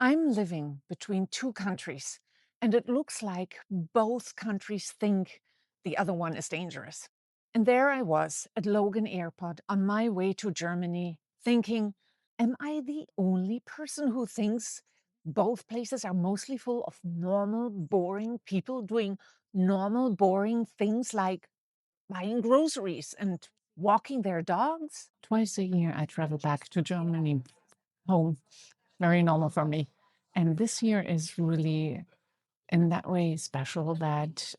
I'm living between two countries, and it looks like both countries think the other one is dangerous. And there I was at Logan Airport on my way to Germany, thinking, am I the only person who thinks both places are mostly full of normal, boring people doing normal, boring things like buying groceries and walking their dogs? Twice a year, I travel back to Germany, home, very normal for me. And this year is really, in that way, special that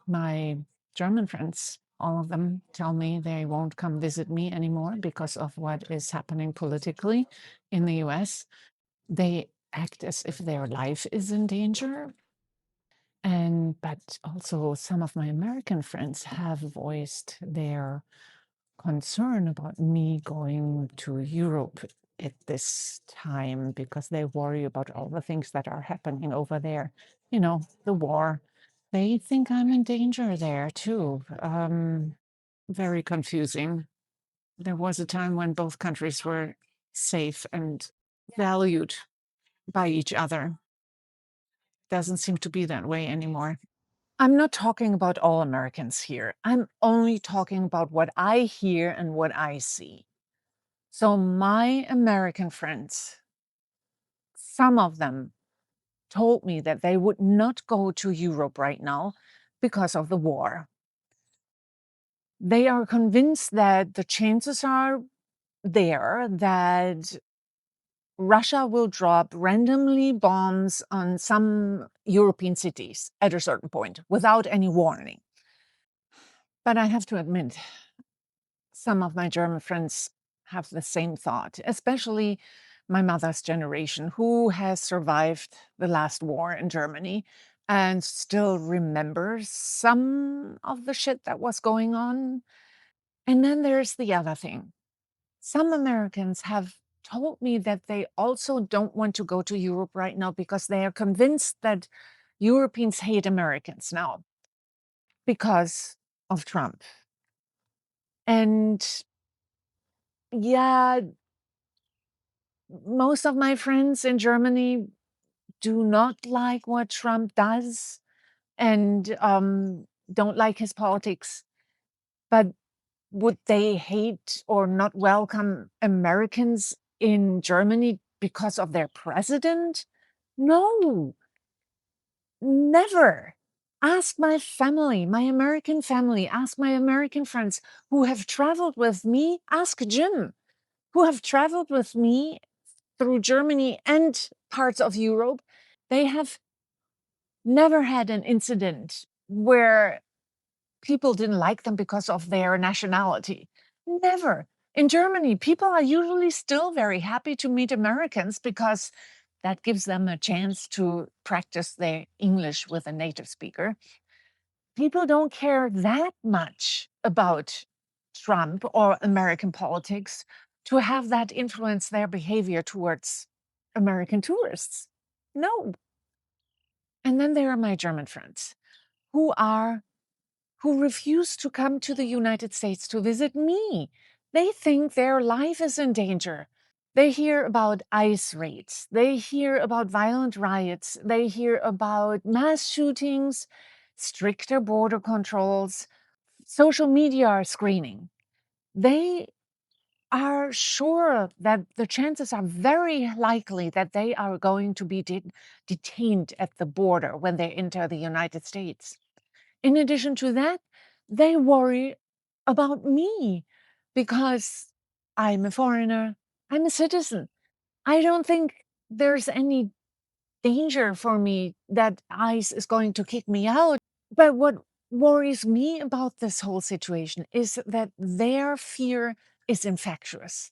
my German friends, all of them, tell me they won't come visit me anymore because of what is happening politically in the US. They act as if their life is in danger. But also some of my American friends have voiced their concern about me going to Europe at this time because they worry about all the things that are happening over there. The war. They think I'm in danger there too. Very confusing. There was a time when both countries were safe and valued by each other. Doesn't seem to be that way anymore. I'm not talking about all Americans here. I'm only talking about what I hear and what I see. So, my American friends, some of them told me that they would not go to Europe right now because of the war. They are convinced that the chances are there that Russia will drop randomly bombs on some European cities at a certain point without any warning. But I have to admit, some of my German friends have the same thought, especially my mother's generation, who has survived the last war in Germany and still remembers some of the shit that was going on. And then there's the other thing. Some Americans have told me that they also don't want to go to Europe right now because they are convinced that Europeans hate Americans now because of Trump. And yeah, most of my friends in Germany do not like what Trump does and don't like his politics. But would they hate or not welcome Americans in Germany because of their president? No, never. Ask my family, my American family, ask my American friends who have traveled with me, ask Jim, who have traveled with me through Germany and parts of Europe. They have never had an incident where people didn't like them because of their nationality. Never. In Germany, people are usually still very happy to meet Americans because that gives them a chance to practice their English with a native speaker. People don't care that much about Trump or American politics to have that influence their behavior towards American tourists. No. And then there are my German friends who are who refuse to come to the United States to visit me. They think their life is in danger. They hear about ICE raids. They hear about violent riots. They hear about mass shootings, stricter border controls, social media screening. They are sure that the chances are very likely that they are going to be detained at the border when they enter the United States. In addition to that, they worry about me because I'm a foreigner, I'm a citizen. I don't think there's any danger for me that ICE is going to kick me out. But what worries me about this whole situation is that their fear is infectious.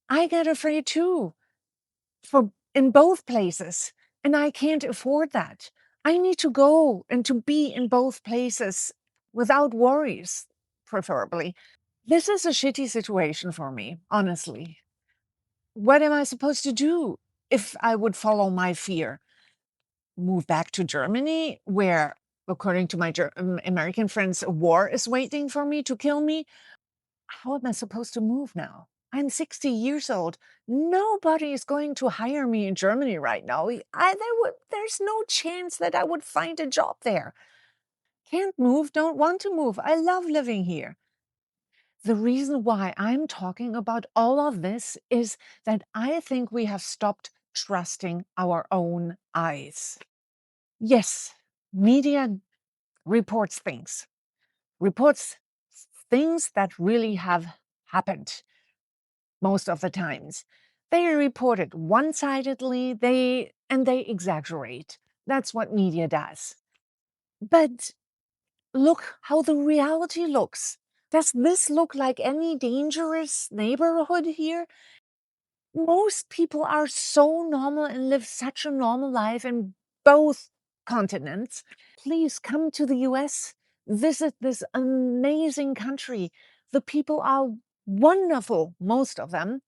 I get afraid too for in both places, and I can't afford that. I need to go and to be in both places without worries, preferably. This is a shitty situation for me, honestly. What am I supposed to do if I would follow my fear? Move back to Germany, where, according to my American friends, a war is waiting for me to kill me? How am I supposed to move now? I'm 60 years old. Nobody is going to hire me in Germany right now. There's no chance that I would find a job there. Can't move, don't want to move. I love living here. The reason why I'm talking about all of this is that I think we have stopped trusting our own eyes. Yes, media reports things that really have happened most of the times. They report it one-sidedly, they exaggerate. That's what media does. But look how the reality looks. Does this look like any dangerous neighborhood here? Most people are so normal and live such a normal life in both continents. Please come to the US, visit this amazing country. The people are wonderful, most of them.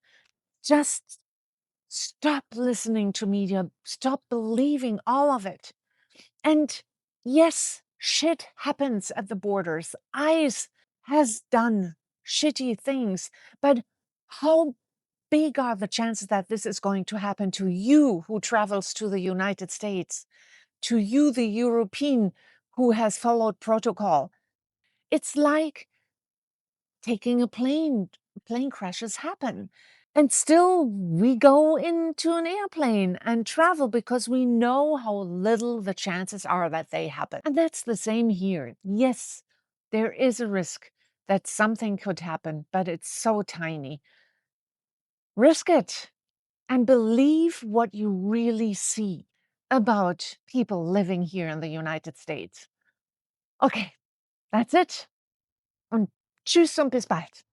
Just stop listening to media, stop believing all of it. And yes, shit happens at the borders. ICE has done shitty things, but how big are the chances that this is going to happen to you who travels to the United States, to you, the European who has followed protocol? It's like taking a plane. Plane crashes happen. And still, we go into an airplane and travel because we know how little the chances are that they happen. And that's the same here. Yes, there is a risk that something could happen, but it's so tiny. Risk it and believe what you really see about people living here in the United States. Okay, that's it. Und tschüss und bis bald.